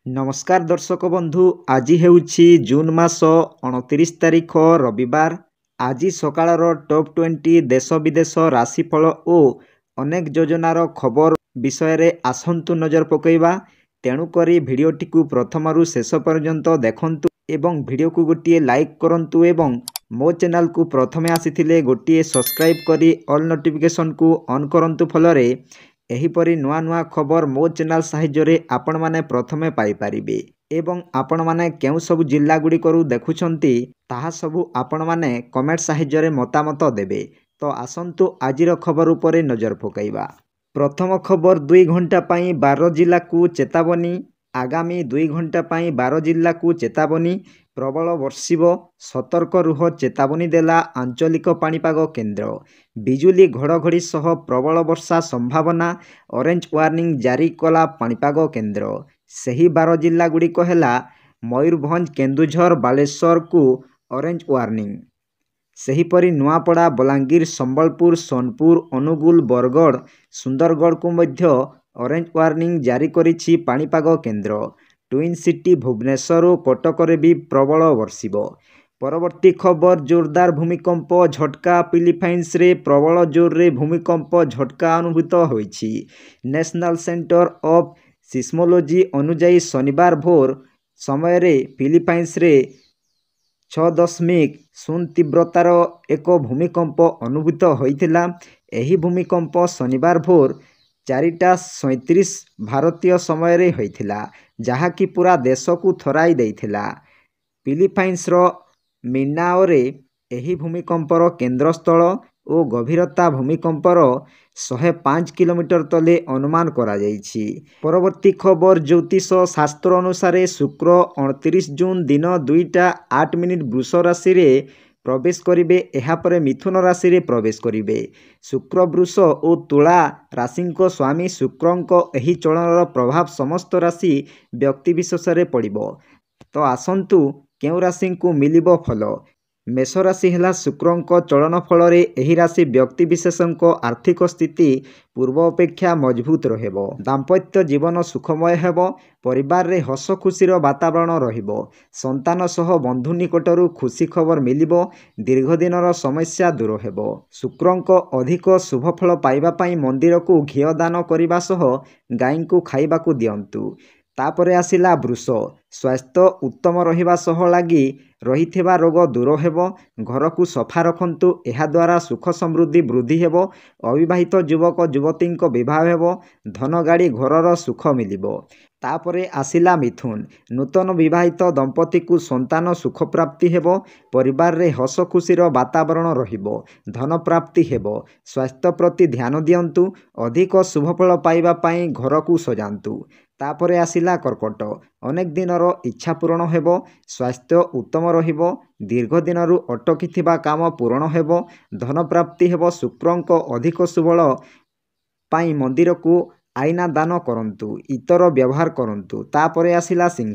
नमस्कार दर्शक बंधु आज हेउछि जून मास 29 तारिख रविवार। आज सकाळर टॉप 20 देश विदेश राशिफल और अनेक योजनार खबर विषय रे आसंतु नजर पकईबा। तेणुकरी भिडियोटी को प्रथमरु शेष पर्यंत देखंतु एवं भिडियो को गोटे लाइक करंतु एवं मो चैनल को प्रथमे आसीथिले गोटे सब्सक्राइब करी ऑल नोटिफिकेशन को ऑन करंतु फलरे एहीपरी नुआ नुआ खबर मो चैनल साहाय्य आपण माने प्रथमे पाई परिबे एवं आपण माने केउ सब जिल्ला गुडी करू देखुछंती ताहा सबु आपण माने कमेंट साहाय्य मतामत देबे। तो आसंतु आजिर खबर उपरे नजर पकाइबा। प्रथम खबर 2 घंटा पाई 12 जिल्ला को चेतावनी। आगामी 2 घंटा पाई 12 जिल्ला को चेतावनी। प्रबल वर्षिब सतर्क रुह चेतावनी देला आंचलिक पाणीपाग केन्द्र। बिजुली घड़घड़ी सह प्रबल वर्षा संभावना ऑरेंज वार्निंग जारी कला पाणीपाग केन्द्र। सही 12 जिल्ला गुड़िक है मयूरभंज केन्दुझर बालेश्वर को ऑरेंज वार्निंग। सेहीपरि नुआपड़ा बलांगीर संबलपुर सोनपुर अनुगुल बरगढ़ सुंदरगढ़ को मध्य ऑरेंज वार्निंग जारी करिछि पाणीपाग केन्द्र। ट्विन सिटी भुवनेश्वर और कटक भी प्रबल वर्षिब। परवर्ती खबर जोरदार भूमिकंप झटका। फिलीपाइंस रे प्रबल जोर रे भूमिकंप झटका अनुभूत होइछि। नेशनल सेंटर ऑफ सिस्मोलॉजी अनुजाई शनिवार भोर समय रे फिलीपाइंस रे 6.0 तीव्रतार एक भूमिकंप अनुभूत होइथिला। एही भूमिकंप शनिवार भोर 4:37 भारतीय समय रे होइथिला, जहा कि पूरा देश को थराई देइथिला। फिलीपाइंस रो मिनाओ रे एही भूमिकंपर केन्द्रस्थल और गभीरता भूमिकंपर 105 किलोमीटर तले अनुमान करा जाइछि। परवर्ती खबर ज्योतिष शास्त्र अनुसार शुक्र 29 जून दिन 2:08 वृष राशि रे प्रवेश करिवे। एहापरे मिथुन राशि रे प्रवेश करिवे। शुक्र वृष और तुला राशिंको स्वामी शुक्रंको एही चलनर प्रभाव समस्त राशि व्यक्ति विशेष रे पड़िबो। तो आसंतु केउ राशि को मिलिबो फल। मेष राशि है शुक्रंको चलन फल रे एही राशि व्यक्ति विशेषंको आर्थिक स्थिति पूर्व अपेक्षा मजबूत रहबो। दाम्पत्य जीवन सुखमय हेबो। परिवार रे हस खुशीर वातावरण रहिबो। संतान सह बंधु निकटरू खुशी खबर मिलिबो। दीर्घ दिनर समस्या दूर हेबो। शुक्रंको अधिक शुभफल पाइबा पाई मंदिर को घिओ दान करिबा सह गाय को खाइबा को दियंतु। तापरे आसिला वृष। स्वास्थ्य उत्तम रहिबा सह लागी रहिथिबा रोग दूर हेबो। घर को सफा रखंतु, एहा द्वारा सुख समृद्धि वृद्धि हेबो। अविवाहित युवक युवतींको विवाह हेबो। धन गाड़ी घरर सुख मिलिबो। तापरे आसिला मिथुन। नूतन विवाहित दंपति को संतान सुख प्राप्ति हेबो। परिवार रे हस खुशीर वातावरण रहिबो। धन प्राप्ति हेबो। स्वास्थ्य प्रति ध्यान दियंतु। अधिक शुभफल पाइबा पाई घर को सजांतु। तापरे आसिला कर्कट। अनेक दिनर इच्छा पूरण हेबो। स्वास्थ्य उत्तम रहिबो। दीर्घ दिनरु अटकिथिबा काम पूरण हेबो। धन प्राप्ति हेबो। शुक्रंको अधिक सुबल पाई मंदिर को आईना दान करंतु। इतर व्यवहार करंतु। तापरे आसिला सिंह।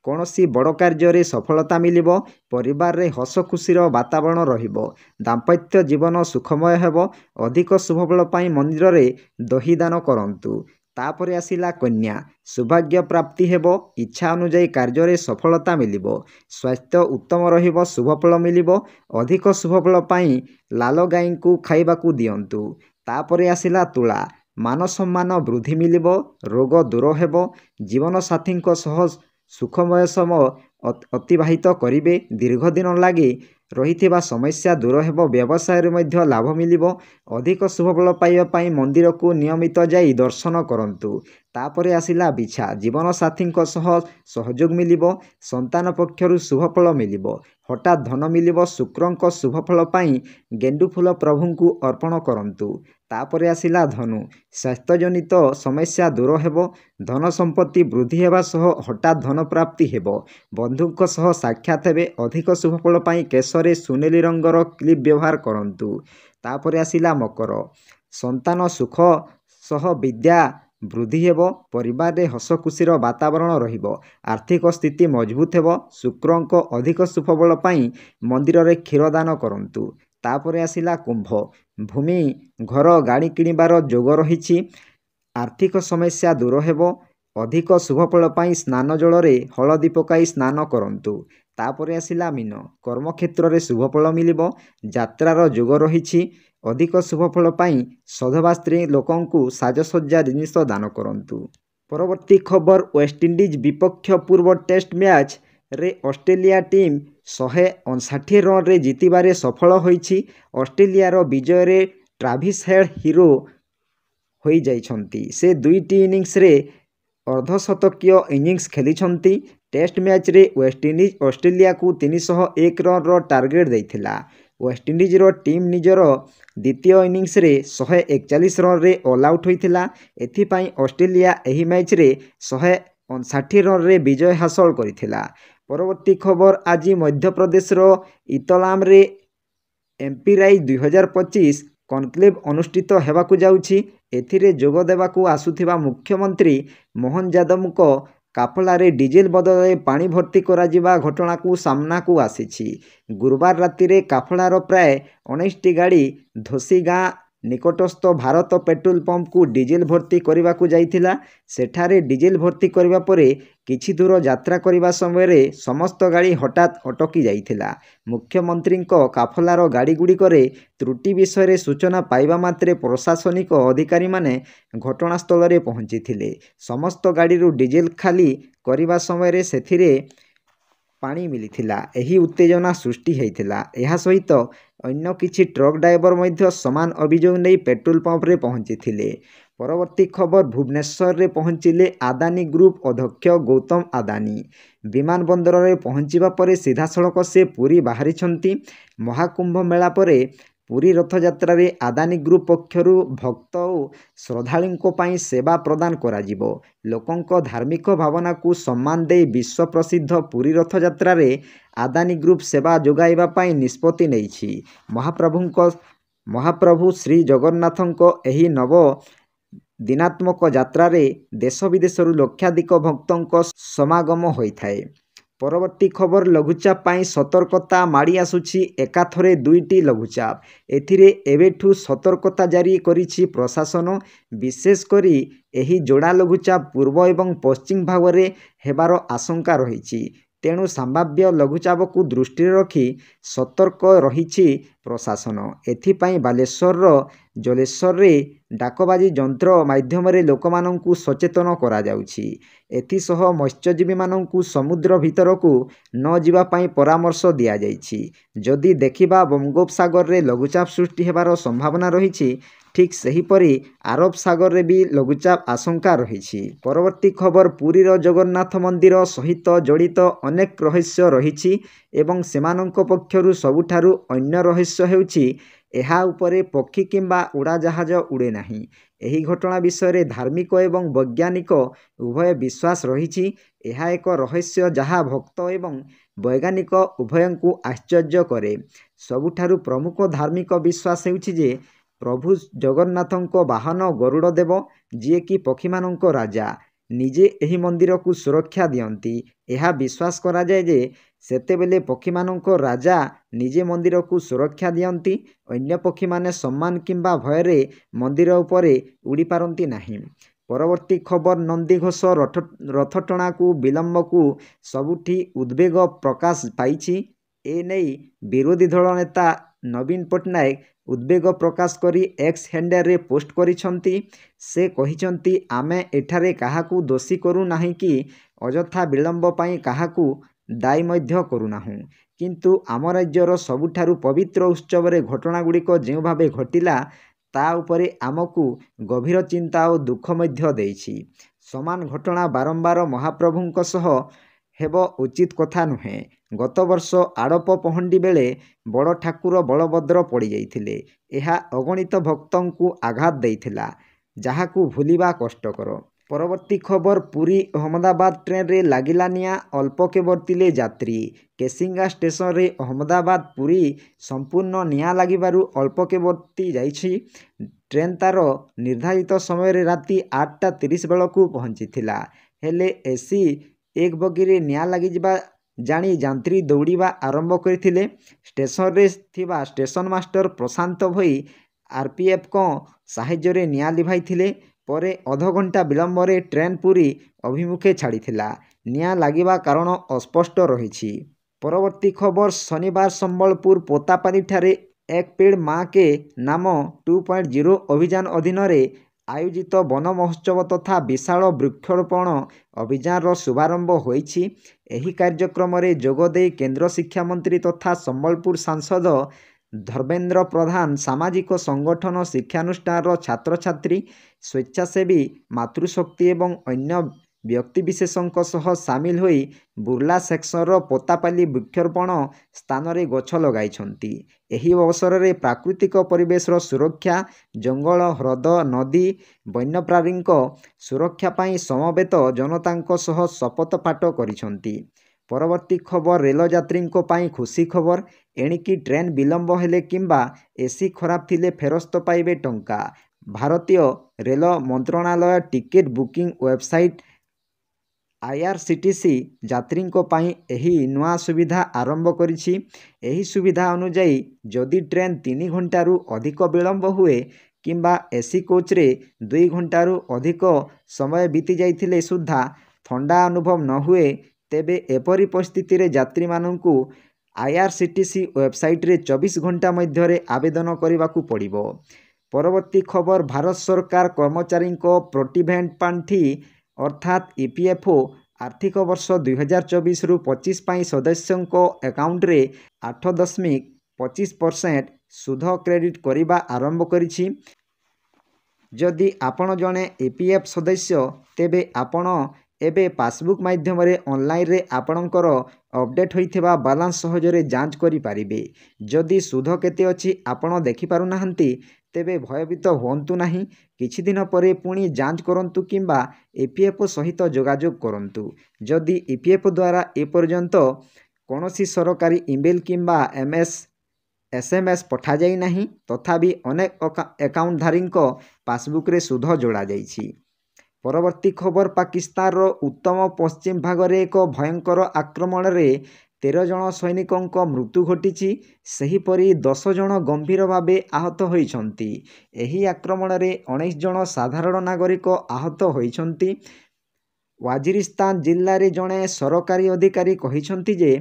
कौनसी बड़ कार्य रे सफलता मिलिबो। परिवार रे हस खुशीर वातावरण रहिबो। दाम्पत्य जीवन सुखमय हेबो। अधिक शुभफल पाई मंदिर रे दही दान करंतु। तापरे आसिला कन्या। सौभाग्य प्राप्ति हेबो। इच्छा अनुजाई कार्य रे सफलता मिलिबो। स्वास्थ्य उत्तम रहिबो। शुभफल मिलिबो। अधिक शुभफल पाई लाल गाई को खाइबा को दियंतु। तापरे आसिला तुला। मान सम्मान वृद्धि मिलिबो। रोग दूर हेबो। जीवन साथी सह सुखमय समय अतिबाहित करिवे। दीर्घ दिन लागी रहिथिबा समस्या दूर हेबो। व्यवसाय रे मध्य लाभ मिलिबो। अधिक शुभफल पाइबा पाई मंदिर को नियमित जाई दर्शन करंतु। तापरे आसिला बिछा। जीवन साथी सह सहयोग मिलिबो। संतान पक्षरु शुभफल मिलिबो। हठात धन मिलिबो। शुक्रंको शुभफल पाई गेंडु फूल प्रभु को अर्पण करंतु। तापरे आसिला धनु। स्वास्थ्य जनित समस्या दूर हेबो। धन संपत्ति वृद्धि हेबा सह हठात धन प्राप्ति हेबो। बंधुक सह साक्षात हेबे। अधिक शुभफल पाई केशरे सुनेली रंगर क्लिप व्यवहार करंतु। तापरे आसिला मकर। संतान सुख सह विद्या वृद्धि हेबो। परिवार रे हस खुशीर वातावरण रहिबो। आर्थिक स्थिति मजबूत हेबो। शुक्रंको अधिक शुभफल पाई मंदिर रे क्षीर दान करंतु। तापरे आसिला कुंभ। भूमि घर गाड़ी किणिबार जोग रहिछि। आर्थिक समस्या दूर हेबो। ଅଧିକ ଶୁଭଫଳ ପାଇଁ ସ୍ନାନ ଜଳରେ ହଳଦୀ ପକାଇ ସ୍ନାନ କରନ୍ତୁ। ତାପରେ ଆସିଲା ମୀନ। କର୍ମକ୍ଷେତ୍ରରେ ଶୁଭଫଳ ମିଳିବ। ଯାତ୍ରାର ଯୋଗ ରହିଛି। ଅଧିକ ଶୁଭଫଳ ପାଇଁ ସଧବା ସ୍ତ୍ରୀ ଲୋକଙ୍କୁ ସାଜସଜ୍ଜା ଜିନିଷ ଦାନ କରନ୍ତୁ। ପରବର୍ତ୍ତୀ ଖବର ୱେଷ୍ଟଇଣ୍ଡିଜ ବିପକ୍ଷ ପୂର୍ବ ଟେଷ୍ଟ ମ୍ୟାଚ୍ରେ ଅଷ୍ଟ୍ରେଲିଆ ଟିମ୍ 159 ରନ୍ରେ ଜିତିବାରେ ସଫଳ ହୋଇଛି। ଅଷ୍ଟ୍ରେଲିଆର ବିଜୟରେ ଟ୍ରାଭିସ୍ ହେଡ୍ ହିରୋ ହୋଇଯାଇଛନ୍ତି। ସେ 2ଟି ଇନିଂସରେ ଅର୍ଦ୍ଧଶତକୀୟ ଇନିଂସ ଖେଳିଛନ୍ତି। ଟେଷ୍ଟ ମ୍ୟାଚ୍ରେ ୱେଷ୍ଟଇଣ୍ଡିଜ ଅଷ୍ଟ୍ରେଲିଆକୁ 301 ରନ୍ର ଟାର୍ଗେଟ୍ ଦେଇଥିଲା। ୱେଷ୍ଟଇଣ୍ଡିଜର ଟିମ୍ ନିଜର ଦ୍ୱିତୀୟ ଇନିଂସରେ 141 ରନ୍ରେ ଅଲ୍ ଆଉଟ୍ ହୋଇଥିଲା। ଏଥିପାଇଁ ଅଷ୍ଟ୍ରେଲିଆ ଏହି ମ୍ୟାଚ୍ରେ 159 ରନ୍ରେ ବିଜୟ ହାସଲ କରିଥିଲା। ପରବର୍ତ୍ତୀ ଖବର ଆଜି ମଧ୍ୟପ୍ରଦେଶର ଇତଲାମରେ ଏମ୍ପି ରାଇଜ୍ 2025 କନକ୍ଲେଭ୍ ଅନୁଷ୍ଠିତ ହେବାକୁ ଯାଉଛି। ଏଥିରେ ଯୋଗ ଦେବାକୁ ଆସୁଥିବା ମୁଖ୍ୟମନ୍ତ୍ରୀ ମୋହନ ଯାଦବଙ୍କ କାଫଲାରେ ଡିଜେଲ ବଦଳରେ ପାଣି ଭର୍ତ୍ତି କରାଯିବା ଘଟଣାକୁ ସାମ୍ନାକୁ ଆସିଛି। ଗୁରୁବାର ରାତିରେ କାଫଲାର ପ୍ରାୟ 19ଟି ଗାଡ଼ି ଧୋସି ଗାଁ ନିକଟସ୍ଥ ଭାରତ ପେଟ୍ରୋଲ ପମ୍ପକୁ ଡିଜେଲ ଭର୍ତ୍ତି କରିବାକୁ ଯାଇଥିଲା। ସେଠାରେ ଡିଜେଲ ଭର୍ତ୍ତି କରିବା ପରେ କିଛି ଦୂର ଯାତ୍ରା କରିବା ସମୟରେ ସମସ୍ତ ଗାଡ଼ି ହଠାତ୍ ଅଟକି ଯାଇଥିଲା। ମୁଖ୍ୟମନ୍ତ୍ରୀଙ୍କ କାଫଲାର ଗାଡ଼ିଗୁଡ଼ିକରେ ତ୍ରୁଟି ବିଷୟରେ ସୂଚନା ପାଇବା ମାତ୍ରେ ପ୍ରଶାସନିକ ଅଧିକାରୀମାନେ ଘଟଣାସ୍ଥଳରେ ପହଞ୍ଚିଥିଲେ। ସମସ୍ତ ଗାଡ଼ିରୁ ଡିଜେଲ ଖାଲି କରିବା ସମୟରେ ସେଥିରେ ପାଣି ମିଳିଥିଲା। ଏହି ଉତ୍ତେଜନା ସୃଷ୍ଟି ହୋଇଥିଲା। ଏହା ସହିତ ଅନ୍ୟ କିଛି ଟ୍ରକ୍ ଡ୍ରାଇଭର ମଧ୍ୟ ସମାନ ଅଭିଯୋଗ ନେଇ ପେଟ୍ରୋଲ ପମ୍ପରେ ପହଞ୍ଚିଥିଲେ। ପରବର୍ତ୍ତୀ ଖବର ଭୁବନେଶ୍ୱରରେ ପହଞ୍ଚିଲେ ଆଦାନୀ ଗ୍ରୁପ ଅଧ୍ୟକ୍ଷ ଗୌତମ ଆଦାନୀ। ବିମାନ ବନ୍ଦରରେ ପହଞ୍ଚିବା ପରେ ସିଧାସଳଖ ସେ ପୁରୀ ବାହାରିଛନ୍ତି। ମହାକୁମ୍ଭ ମେଳା ପରେ ପୁରୀ ରଥଯାତ୍ରାରେ ଆଦାନୀ ଗ୍ରୁପ ପକ୍ଷରୁ ଭକ୍ତ ଓ ଶ୍ରଦ୍ଧାଳୁଙ୍କ ପାଇଁ ସେବା ପ୍ରଦାନ କରାଯିବ। ଲୋକଙ୍କ ଧାର୍ମିକ ଭାବନାକୁ ସମ୍ମାନ ଦେଇ ବିଶ୍ୱ ପ୍ରସିଦ୍ଧ ପୁରୀ ରଥଯାତ୍ରାରେ ଆଦାନୀ ଗ୍ରୁପ ସେବା ଯୋଗାଇବା ପାଇଁ ନିଷ୍ପତ୍ତି ନେଇଛି। ମହାପ୍ରଭୁ ଶ୍ରୀ ଜଗନ୍ନାଥଙ୍କ ଏହି ନବ ଦିନାତ୍ମକ ଯାତ୍ରାରେ ଦେଶ ବିଦେଶରୁ ଲକ୍ଷାଧିକ ଭକ୍ତଙ୍କ ସମାଗମ ହୋଇଥାଏ। ପରବର୍ତ୍ତୀ ଖବର ଲଘୁଚାପ ପାଇଁ ସତର୍କତା ମାଡ଼ି ଆସୁଛି ଏକାଥରେ 2ଟି ଲଘୁଚାପ। ଏଥିରେ ଏବେଠୁ ସତର୍କତା ଜାରି କରିଛି ପ୍ରଶାସନ। ବିଶେଷ କରି ଏହି ଯୋଡ଼ା ଲଘୁଚାପ ପୂର୍ବ ଏବଂ ପଶ୍ଚିମ ଭାଗରେ ହେବାର ଆଶଙ୍କା ରହିଛି। ତେଣୁ ସମ୍ଭାବ୍ୟ ଲଘୁଚାପକୁ ଦୃଷ୍ଟିରେ ରଖି ସତର୍କ ରହିଛି ପ୍ରଶାସନ। ଏଥିପାଇଁ ବାଲେଶ୍ୱରର ଜଲେଶ୍ୱରରେ ଡାକବାଜି ଯନ୍ତ୍ର ମାଧ୍ୟମରେ ଲୋକମାନଙ୍କୁ ସଚେତନ କରାଯାଉଛି। ଏଥିସହ ମତ୍ସ୍ୟଜୀବୀମାନଙ୍କୁ ସମୁଦ୍ର ଭିତରକୁ ନ ଯିବା ପାଇଁ ପରାମର୍ଶ ଦିଆଯାଇଛି। ଯଦି ଦେଖିବା ବଙ୍ଗୋପସାଗରରେ ଲଘୁଚାପ ସୃଷ୍ଟି ହେବାର ସମ୍ଭାବନା ରହିଛି, ଠିକ୍ ସେହିପରି ଆରବ ସାଗରରେ ବି ଲଘୁଚାପ ଆଶଙ୍କା ରହିଛି। ପରବର୍ତ୍ତୀ ଖବର ପୁରୀର ଜଗନ୍ନାଥ ମନ୍ଦିର ସହିତ ଜଡ଼ିତ ଅନେକ ରହସ୍ୟ ରହିଛି ଏବଂ ସେମାନଙ୍କ ପକ୍ଷରୁ ସବୁଠାରୁ ଅନ୍ୟ ରହସ୍ୟ ହେଉଛି ଏହା ଉପରେ ପକ୍ଷୀ କିମ୍ବା ଉଡ଼ାଜାହାଜ ଉଡ଼େ ନାହିଁ। ଏହି ଘଟଣା ବିଷୟରେ ଧାର୍ମିକ ଏବଂ ବୈଜ୍ଞାନିକ ଉଭୟ ବିଶ୍ୱାସ ରହିଛି। ଏହା ଏକ ରହସ୍ୟ ଯାହା ଭକ୍ତ ଏବଂ ବୈଜ୍ଞାନିକ ଉଭୟଙ୍କୁ ଆଶ୍ଚର୍ଯ୍ୟ କରେ। ସବୁଠାରୁ ପ୍ରମୁଖ ଧାର୍ମିକ ବିଶ୍ୱାସ ହେଉଛି ଯେ ପ୍ରଭୁ ଜଗନ୍ନାଥଙ୍କ ବାହନ ଗରୁଡ଼ ଦେବ, ଯିଏକି ପକ୍ଷୀମାନଙ୍କ ରାଜା, ନିଜେ ଏହି ମନ୍ଦିରକୁ ସୁରକ୍ଷା ଦିଅନ୍ତି। ଏହା ବିଶ୍ୱାସ କରାଯାଏ ଯେ ସେତେବେଳେ ପକ୍ଷୀମାନଙ୍କ ରାଜା ନିଜେ ମନ୍ଦିରକୁ ସୁରକ୍ଷା ଦିଅନ୍ତି। ଅନ୍ୟ ପକ୍ଷୀମାନେ ସମ୍ମାନ କିମ୍ବା ଭୟରେ ମନ୍ଦିର ଉପରେ ଉଡ଼ିପାରନ୍ତି ନାହିଁ। ପରବର୍ତ୍ତୀ ଖବର ନନ୍ଦିଘୋଷ ରଥଟଣାକୁ ବିଳମ୍ବକୁ ସବୁଠି ଉଦ୍ବେଗ ପ୍ରକାଶ ପାଇଛି। ଏନେଇ ବିରୋଧୀ ଦଳ ନେତା ନବୀନ ପଟ୍ଟନାୟକ ଉଦ୍ବେଗ ପ୍ରକାଶ କରି ଏକ୍ସ ହ୍ୟାଣ୍ଡେଲରେ ପୋଷ୍ଟ କରିଛନ୍ତି। ସେ କହିଛନ୍ତି, ଆମେ ଏଠାରେ କାହାକୁ ଦୋଷୀ କରୁନାହିଁ କି ଅଯଥା ବିଳମ୍ବ ପାଇଁ କାହାକୁ ଦାୟୀ ମଧ୍ୟ କରୁନାହୁଁ। କିନ୍ତୁ ଆମ ରାଜ୍ୟର ସବୁଠାରୁ ପବିତ୍ର ଉତ୍ସବରେ ଘଟଣାଗୁଡ଼ିକ ଯେଉଁ ଭାବେ ଘଟିଲା ତା ଉପରେ ଆମକୁ ଗଭୀର ଚିନ୍ତା ଓ ଦୁଃଖ ମଧ୍ୟ ଦେଇଛି। ସମାନ ଘଟଣା ବାରମ୍ବାର ମହାପ୍ରଭୁଙ୍କ ସହ ହେବ ଉଚିତ କଥା ନୁହେଁ। ଗତ ବର୍ଷ ଆଡ଼ପ ପହଣ୍ଡି ବେଳେ ବଡ଼ ଠାକୁର ବଳଭଦ୍ର ପଡ଼ିଯାଇଥିଲେ। ଏହା ଅଗଣିତ ଭକ୍ତଙ୍କୁ ଆଘାତ ଦେଇଥିଲା, ଯାହାକୁ ଭୁଲିବା କଷ୍ଟକର। ପରବର୍ତ୍ତୀ ଖବର ପୁରୀ ଅହମ୍ମଦାବାଦ ଟ୍ରେନ୍ରେ ଲାଗିଲା ନିଆଁ, ଅଳ୍ପକେ ବର୍ତ୍ତିଲେ ଯାତ୍ରୀ। କେସିଙ୍ଗା ଷ୍ଟେସନରେ ଅହମ୍ମଦାବାଦ ପୁରୀ ସମ୍ପୂର୍ଣ୍ଣ ନିଆଁ ଲାଗିବାରୁ ଅଳ୍ପକେ ବର୍ତ୍ତି ଯାଇଛି। ଟ୍ରେନ୍ ତାର ନିର୍ଦ୍ଧାରିତ ସମୟରେ ରାତି 8:30 ବେଳକୁ ପହଞ୍ଚିଥିଲା। ହେଲେ ଏସି 1 ବଗିରେ ନିଆଁ ଲାଗିଯିବା ଜାଣି ଯାତ୍ରୀ ଦୌଡ଼ିବା ଆରମ୍ଭ କରିଥିଲେ। ଷ୍ଟେସନରେ ଥିବା ଷ୍ଟେସନ ମାଷ୍ଟର ପ୍ରଶାନ୍ତ ଭୋଇ ଆର୍ପିଏଫ୍ଙ୍କ ସାହାଯ୍ୟରେ ନିଆଁ ଲିଭାଇଥିଲେ। ପରେ ଅଧଘଣ୍ଟା ବିଳମ୍ବରେ ଟ୍ରେନ୍ ପୁରୀ ଅଭିମୁଖେ ଛାଡ଼ିଥିଲା। ନିଆଁ ଲାଗିବା କାରଣ ଅସ୍ପଷ୍ଟ ରହିଛି। ପରବର୍ତ୍ତୀ ଖବର ଶନିବାର ସମ୍ବଲପୁର ପୋତାପାନିଠାରେ ଏକ ପେଡ଼ ମାଁ କେ ନାମ 2.0 ଅଭିଯାନ ଅଧୀନରେ ଆୟୋଜିତ ବନ ମହୋତ୍ସବ ତଥା ବିଶାଳ ବୃକ୍ଷରୋପଣ ଅଭିଯାନର ଶୁଭାରମ୍ଭ ହୋଇଛି। ଏହି କାର୍ଯ୍ୟକ୍ରମରେ ଯୋଗଦେଇ କେନ୍ଦ୍ର ଶିକ୍ଷାମନ୍ତ୍ରୀ ତଥା ସମ୍ବଲପୁର ସାଂସଦ ଧର୍ମେନ୍ଦ୍ର ପ୍ରଧାନ ସାମାଜିକ ସଂଗଠନ, ଶିକ୍ଷାନୁଷ୍ଠାନର ଛାତ୍ରଛାତ୍ରୀ, ସ୍ୱେଚ୍ଛାସେବୀ, ମାତୃଶକ୍ତି ଏବଂ ଅନ୍ୟ ବ୍ୟକ୍ତିବିଶେଷଙ୍କ ସହ ସାମିଲ ହୋଇ ବୁର୍ଲା ସେକ୍ସନର ପୋତାପାଲି ବୃକ୍ଷରୋପଣ ସ୍ଥାନରେ ଗଛ ଲଗାଇଛନ୍ତି। ଏହି ଅବସରରେ ପ୍ରାକୃତିକ ପରିବେଶର ସୁରକ୍ଷା, ଜଙ୍ଗଲ, ହ୍ରଦ, ନଦୀ, ବନ୍ୟପ୍ରାଣୀଙ୍କ ସୁରକ୍ଷା ପାଇଁ ସମବେତ ଜନତାଙ୍କ ସହ ଶପଥ ପାଠ କରିଛନ୍ତି। ପରବର୍ତ୍ତୀ ଖବର ରେଲଯାତ୍ରୀଙ୍କ ପାଇଁ ଖୁସି ଖବର। ଏଣିକି ଟ୍ରେନ୍ ବିଳମ୍ବ ହେଲେ କିମ୍ବା ଏସି ଖରାପ ଥିଲେ ଫେରସ୍ତ ପାଇବେ ଟଙ୍କା। ଭାରତୀୟ ରେଲ ମନ୍ତ୍ରଣାଳୟ ଟିକେଟ୍ ବୁକିଂ ୱେବସାଇଟ୍ IRCTC ଯାତ୍ରୀଙ୍କ ପାଇଁ ଏହି ନୂଆ ସୁବିଧା ଆରମ୍ଭ କରିଛି। ଏହି ସୁବିଧା ଅନୁଯାୟୀ ଯଦି ଟ୍ରେନ୍ 3 ଘଣ୍ଟାରୁ ଅଧିକ ବିଳମ୍ବ ହୁଏ କିମ୍ବା ଏସି କୋଚ୍ରେ 2 ଘଣ୍ଟାରୁ ଅଧିକ ସମୟ ବିତି ଯାଇଥିଲେ ସୁଦ୍ଧା ଥଣ୍ଡା ଅନୁଭବ ନ ହୁଏ, ତେବେ ଏପରି ପରିସ୍ଥିତିରେ ଯାତ୍ରୀମାନଙ୍କୁ IRCTC ୱେବସାଇଟ୍ରେ 24 ଘଣ୍ଟା ମଧ୍ୟରେ ଆବେଦନ କରିବାକୁ ପଡ଼ିବ। ପରବର୍ତ୍ତୀ ଖବର ଭାରତ ସରକାର କର୍ମଚାରୀଙ୍କ ପ୍ରୋଭିଡେଣ୍ଟ ପାଣ୍ଠି ଅର୍ଥାତ୍ EPFO ଆର୍ଥିକ ବର୍ଷ 2024-25 ପାଇଁ ସଦସ୍ୟଙ୍କ ଆକାଉଣ୍ଟରେ 8.25% ସୁଧ କ୍ରେଡିଟ୍ କରିବା ଆରମ୍ଭ କରିଛି। ଯଦି ଆପଣ ଜଣେ EPF ସଦସ୍ୟ, ତେବେ ଆପଣ ଏବେ ପାସବୁକ୍ ମାଧ୍ୟମରେ ଅନଲାଇନରେ ଆପଣଙ୍କର ଅପଡେଟ୍ ହୋଇଥିବା ବାଲାନ୍ସ ସହଜରେ ଯାଞ୍ଚ କରିପାରିବେ। ଯଦି ସୁଧ କେତେ ଅଛି ଆପଣ ଦେଖିପାରୁନାହାନ୍ତି, ତେବେ ଭୟଭୀତ ହୁଅନ୍ତୁ ନାହିଁ। କିଛି ଦିନ ପରେ ପୁଣି ଯାଞ୍ଚ କରନ୍ତୁ କିମ୍ବା EPFO ସହିତ ଯୋଗାଯୋଗ କରନ୍ତୁ। ଯଦି EPFO ଦ୍ୱାରା ଏପର୍ଯ୍ୟନ୍ତ କୌଣସି ସରକାରୀ ଇମେଲ୍ କିମ୍ବା SMS ପଠାଯାଇ ନାହିଁ, ତଥାପି ଅନେକ ଆକାଉଣ୍ଟଧାରୀଙ୍କ ପାସବୁକ୍ରେ ସୁଧ ଯୋଡ଼ାଯାଇଛି। ପରବର୍ତ୍ତୀ ଖବର ପାକିସ୍ତାନର ଉତ୍ତମ ପଶ୍ଚିମ ଭାଗରେ ଏକ ଭୟଙ୍କର ଆକ୍ରମଣରେ 13 ଜଣ ସୈନିକଙ୍କ ମୃତ୍ୟୁ ଘଟିଛି। ସେହିପରି 10 ଜଣ ଗମ୍ଭୀର ଭାବେ ଆହତ ହୋଇଛନ୍ତି। ଏହି ଆକ୍ରମଣରେ 19 ଜଣ ସାଧାରଣ ନାଗରିକ ଆହତ ହୋଇଛନ୍ତି। ୱାଜିରିସ୍ତାନ ଜିଲ୍ଲାରେ ଜଣେ ସରକାରୀ ଅଧିକାରୀ କହିଛନ୍ତି ଯେ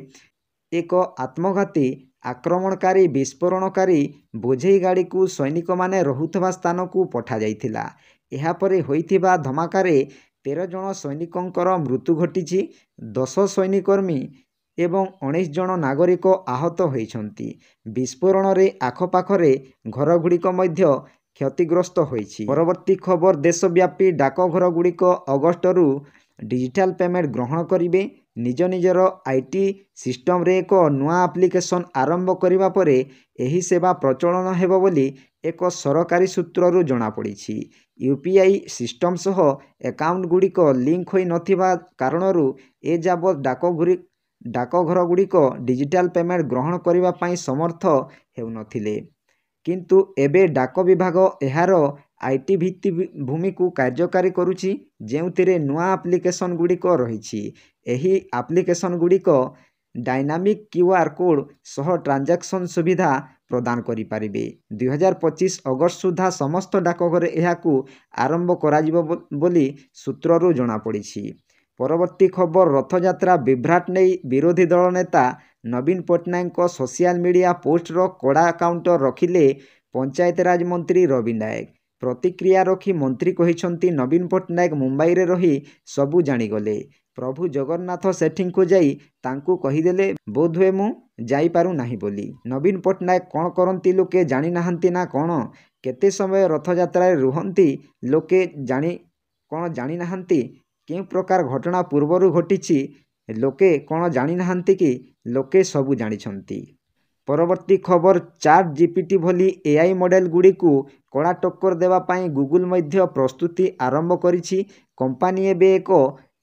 ଏକ ଆତ୍ମଘାତୀ ଆକ୍ରମଣକାରୀ ବିସ୍ଫୋରଣକାରୀ ବୋଝେଇ ଗାଡ଼ିକୁ ସୈନିକମାନେ ରହୁଥିବା ସ୍ଥାନକୁ ପଠାଯାଇଥିଲା। ଏହାପରେ ହୋଇଥିବା ଧମାକାରେ 13 ଜଣ ସୈନିକଙ୍କର ମୃତ୍ୟୁ ଘଟିଛି। 10 ସୈନ୍ୟକର୍ମୀ ଏବଂ 19 ଜଣ ନାଗରିକ ଆହତ ହୋଇଛନ୍ତି। ବିସ୍ଫୋରଣରେ ଆଖପାଖରେ ଘରଗୁଡ଼ିକ ମଧ୍ୟ କ୍ଷତିଗ୍ରସ୍ତ ହୋଇଛି। ପରବର୍ତ୍ତୀ ଖବର ଦେଶବ୍ୟାପୀ ଡାକଘରଗୁଡ଼ିକ ଅଗଷ୍ଟରୁ ଡିଜିଟାଲ ପେମେଣ୍ଟ ଗ୍ରହଣ କରିବେ। ନିଜ ନିଜର IT ସିଷ୍ଟମରେ ଏକ ନୂଆ ଆପ୍ଲିକେସନ ଆରମ୍ଭ କରିବା ପରେ ଏହି ସେବା ପ୍ରଚଳନ ହେବ ବୋଲି ଏକ ସରକାରୀ ସୂତ୍ରରୁ ଜଣାପଡ଼ିଛି। UPI ସିଷ୍ଟମ ସହ ଆକାଉଣ୍ଟଗୁଡ଼ିକ ଲିଙ୍କ ହୋଇନଥିବା କାରଣରୁ ଏଯାବତ୍ ଡାକଘରଗୁଡ଼ିକ ଡିଜିଟାଲ ପେମେଣ୍ଟ ଗ୍ରହଣ କରିବା ପାଇଁ ସମର୍ଥ ହେଉନଥିଲେ। କିନ୍ତୁ ଏବେ ଡାକ ବିଭାଗ ଏହାର IT ଭିତ୍ତିଭୂମିକୁ କାର୍ଯ୍ୟକାରୀ କରୁଛି, ଯେଉଁଥିରେ ନୂଆ ଆପ୍ଲିକେସନଗୁଡ଼ିକ ରହିଛି। ଏହି ଆପ୍ଲିକେସନଗୁଡ଼ିକ ଡାଇନାମିକ୍ QR କୋଡ୍ ସହ ଟ୍ରାଞ୍ଜାକ୍ସନ ସୁବିଧା ପ୍ରଦାନ କରିପାରିବେ। 2025 ଅଗଷ୍ଟ ସୁଦ୍ଧା ସମସ୍ତ ଡାକଘରେ ଏହାକୁ ଆରମ୍ଭ କରାଯିବ ବୋଲି ସୂତ୍ରରୁ ଜଣାପଡ଼ିଛି। ପରବର୍ତ୍ତୀ ଖବର ରଥଯାତ୍ରା ବିଭ୍ରାଟ ନେଇ ବିରୋଧୀ ଦଳ ନେତା ନବୀନ ପଟ୍ଟନାୟକଙ୍କ ସୋସିଆଲ ମିଡିଆ ପୋଷ୍ଟର କଡ଼ା କାଉଣ୍ଟର ରଖିଲେ ପଞ୍ଚାୟତରାଜ ମନ୍ତ୍ରୀ ରବି ନାୟକ। ପ୍ରତିକ୍ରିୟା ରଖି ମନ୍ତ୍ରୀ କହିଛନ୍ତି, ନବୀନ ପଟ୍ଟନାୟକ ମୁମ୍ବାଇରେ ରହି ସବୁ ଜାଣିଗଲେ। ପ୍ରଭୁ ଜଗନ୍ନାଥ ସେଠିଙ୍କୁ ଯାଇ ତାଙ୍କୁ କହିଦେଲେ ବୋଧହୁଏ ମୁଁ ଯାଇପାରୁନାହିଁ ବୋଲି। ନବୀନ ପଟ୍ଟନାୟକ କ'ଣ କରନ୍ତି ଲୋକେ ଜାଣିନାହାନ୍ତି ନା କ'ଣ? କେତେ ସମୟ ରଥଯାତ୍ରାରେ ରୁହନ୍ତି ଲୋକେ କ'ଣ ଜାଣିନାହାନ୍ତି? କେଉଁ ପ୍ରକାର ଘଟଣା ପୂର୍ବରୁ ଘଟିଛି ଲୋକେ କ'ଣ ଜାଣିନାହାନ୍ତି କି? ଲୋକେ ସବୁ ଜାଣିଛନ୍ତି। ପରବର୍ତ୍ତୀ ଖବର ChatGPT ଭଳି AI ମଡେଲଗୁଡ଼ିକୁ କଡ଼ା ଟକ୍କର ଦେବା ପାଇଁ ଗୁଗଲ ମଧ୍ୟ ପ୍ରସ୍ତୁତି ଆରମ୍ଭ କରିଛି। କମ୍ପାନୀ ଏବେ ଏକ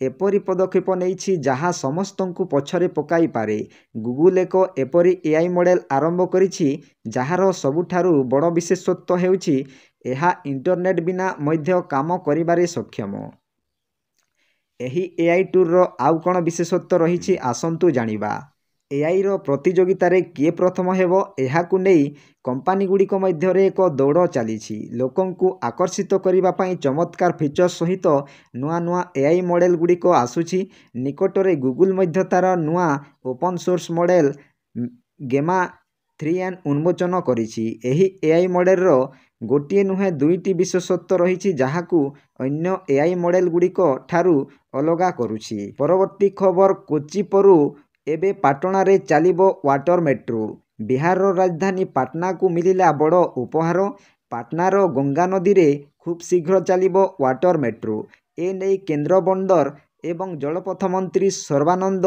ଏପରି ପଦକ୍ଷେପ ନେଇଛି ଯାହା ସମସ୍ତଙ୍କୁ ପଛରେ ପକାଇପାରେ। ଗୁଗଲ ଏକ ଏପରି AI ମଡେଲ ଆରମ୍ଭ କରିଛି ଯାହାର ସବୁଠାରୁ ବଡ଼ ବିଶେଷତ୍ୱ ହେଉଛି ଏହା ଇଣ୍ଟରନେଟ ବିନା ମଧ୍ୟ କାମ କରିବାରେ ସକ୍ଷମ। ଏହି AI ଟୁଲର ଆଉ କ'ଣ ବିଶେଷତ୍ୱ ରହିଛି ଆସନ୍ତୁ ଜାଣିବା। ଏଆଇର ପ୍ରତିଯୋଗିତାରେ କିଏ ପ୍ରଥମ ହେବ ଏହାକୁ ନେଇ କମ୍ପାନୀଗୁଡ଼ିକ ମଧ୍ୟରେ ଏକ ଦୌଡ଼ ଚାଲିଛି। ଲୋକଙ୍କୁ ଆକର୍ଷିତ କରିବା ପାଇଁ ଚମତ୍କାର ଫିଚର ସହିତ ନୂଆ ନୂଆ ଏଆଇ ମଡେଲ ଗୁଡ଼ିକ ଆସୁଛି। ନିକଟରେ ଗୁଗୁଲ ମଧ୍ୟ ତାର ନୂଆ ଓପନ୍ ସୋର୍ସ ମଡେଲ ଗେମା 3n ଉନ୍ମୋଚନ କରିଛି। ଏହି ଏଆଇ ମଡେଲର ଗୋଟିଏ ନୁହେଁ ଦୁଇଟି ବିଶେଷତ୍ୱ ରହିଛି ଯାହାକୁ ଅନ୍ୟ ଏଆଇ ମଡେଲ ଗୁଡ଼ିକ ଠାରୁ ଅଲଗା କରୁଛି। ପରବର୍ତ୍ତୀ ଖବର କୋଚି ପରୁ ଏବେ ପାଟଣାରେ ଚାଲିବ ୱାଟର ମେଟ୍ରୋ। ବିହାରର ରାଜଧାନୀ ପାଟନାକୁ ମିଳିଲା ବଡ଼ ଉପହାର। ପାଟନାର ଗଙ୍ଗା ନଦୀରେ ଖୁବ୍ ଶୀଘ୍ର ଚାଲିବ ୱାଟର ମେଟ୍ରୋ। ଏନେଇ କେନ୍ଦ୍ର ବନ୍ଦର ଏବଂ ଜଳପଥ ମନ୍ତ୍ରୀ ସର୍ବାନନ୍ଦ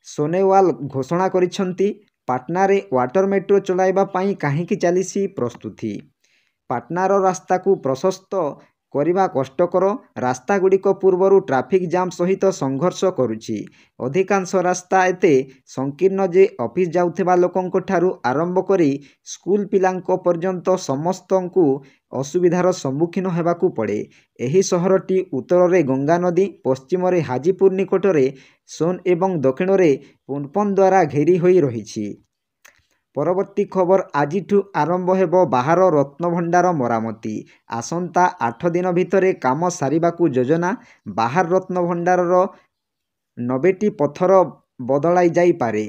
ସୋନୋୱାଲ ଘୋଷଣା କରିଛନ୍ତି। ପାଟନାରେ ୱାଟର ମେଟ୍ରୋ ଚଳାଇବା ପାଇଁ କାହିଁକି ଚାଲିଛି ପ୍ରସ୍ତୁତି? ପାଟନାର ରାସ୍ତାକୁ ପ୍ରଶସ୍ତ କରିବା କଷ୍ଟକର। ରାସ୍ତାଗୁଡ଼ିକ ପୂର୍ବରୁ ଟ୍ରାଫିକ୍ ଜାମ୍ ସହିତ ସଂଘର୍ଷ କରୁଛି। ଅଧିକାଂଶ ରାସ୍ତା ଏତେ ସଂକୀର୍ଣ୍ଣ ଯେ ଅଫିସ୍ ଯାଉଥିବା ଲୋକଙ୍କ ଠାରୁ ଆରମ୍ଭ କରି ସ୍କୁଲ ପିଲାଙ୍କ ପର୍ଯ୍ୟନ୍ତ ସମସ୍ତଙ୍କୁ ଅସୁବିଧାର ସମ୍ମୁଖୀନ ହେବାକୁ ପଡ଼େ। ଏହି ସହରଟି ଉତ୍ତରରେ ଗଙ୍ଗା ନଦୀ, ପଶ୍ଚିମରେ ହାଜିପୁର ନିକଟରେ ସୋନ ଏବଂ ଦକ୍ଷିଣରେ ପୁନପନ ଦ୍ୱାରା ଘେରି ହୋଇ ରହିଛି। ପରବର୍ତ୍ତୀ ଖବର ଆଜିଠୁ ଆରମ୍ଭ ହେବ ବାହାର ରତ୍ନଭଣ୍ଡାର ମରାମତି। ଆସନ୍ତା 8 ଦିନ ଭିତରେ କାମ ସାରିବାକୁ ଯୋଜନା। ବାହାର ରତ୍ନଭଣ୍ଡାରର 90ଟି ପଥର ବଦଳାଇ ଯାଇପାରେ।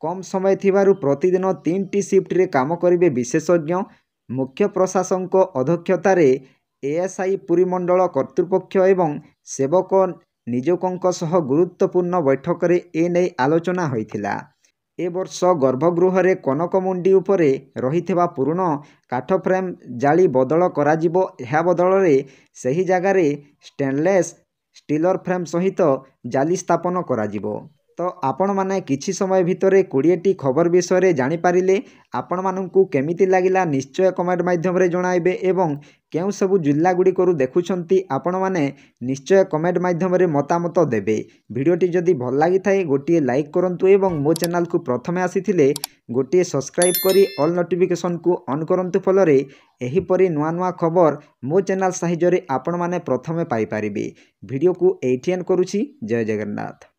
କମ୍ ସମୟ ଥିବାରୁ ପ୍ରତିଦିନ 3ଟି ସିଫ୍ଟରେ କାମ କରିବେ ବିଶେଷଜ୍ଞ। ମୁଖ୍ୟ ପ୍ରଶାସକଙ୍କ ଅଧ୍ୟକ୍ଷତାରେ ଏଏସ୍ଆଇ ପୁରୀ ମଣ୍ଡଳ କର୍ତ୍ତୃପକ୍ଷ ଏବଂ ସେବକ ନିଯୋଗଙ୍କ ସହ ଗୁରୁତ୍ୱପୂର୍ଣ୍ଣ ବୈଠକରେ ଏନେଇ ଆଲୋଚନା ହୋଇଥିଲା। ଏ ବର୍ଷ ଗର୍ଭଗୃହରେ କନକ ମୁଣ୍ଡି ଉପରେ ରହିଥିବା ପୁରୁଣା କାଠ ଫ୍ରେମ୍ ଜାଳି ବଦଳ କରାଯିବ। ଏହା ବଦଳରେ ସେହି ଜାଗାରେ ଷ୍ଟେନଲେସ୍ ଷ୍ଟିଲର ଫ୍ରେମ୍ ସହିତ ଜାଲି ସ୍ଥାପନ କରାଯିବ। ତ ଆପଣମାନେ କିଛି ସମୟ ଭିତରେ 20ଟି ଖବର ବିଷୟରେ ଜାଣିପାରିଲେ। ଆପଣମାନଙ୍କୁ କେମିତି ଲାଗିଲା ନିଶ୍ଚୟ କମେଣ୍ଟ ମାଧ୍ୟମରେ ଜଣାଇବେ ଏବଂ କେଉଁ ସବୁ ଜିଲ୍ଲା ଗୁଡ଼ିକରୁ ଦେଖୁଛନ୍ତି ଆପଣମାନେ ନିଶ୍ଚୟ କମେଣ୍ଟ ମାଧ୍ୟମରେ ମତାମତ ଦେବେ। ଭିଡ଼ିଓଟି ଯଦି ଭଲ ଲାଗିଥାଏ ଗୋଟିଏ ଲାଇକ୍ କରନ୍ତୁ ଏବଂ ମୋ ଚ୍ୟାନେଲକୁ ପ୍ରଥମେ ଆସିଥିଲେ ଗୋଟିଏ ସବସ୍କ୍ରାଇବ୍ କରି ଅଲ୍ ନୋଟିଫିକେସନକୁ ଅନ୍ କରନ୍ତୁ, ଫଳରେ ଏହିପରି ନୂଆ ନୂଆ ଖବର ମୋ ଚ୍ୟାନେଲ ସାହାଯ୍ୟରେ ଆପଣମାନେ ପ୍ରଥମେ ପାଇପାରିବେ। ଭିଡ଼ିଓକୁ ଏଇଠି ଏଣ୍ଡ କରୁଛି। ଜୟ ଜଗନ୍ନାଥ।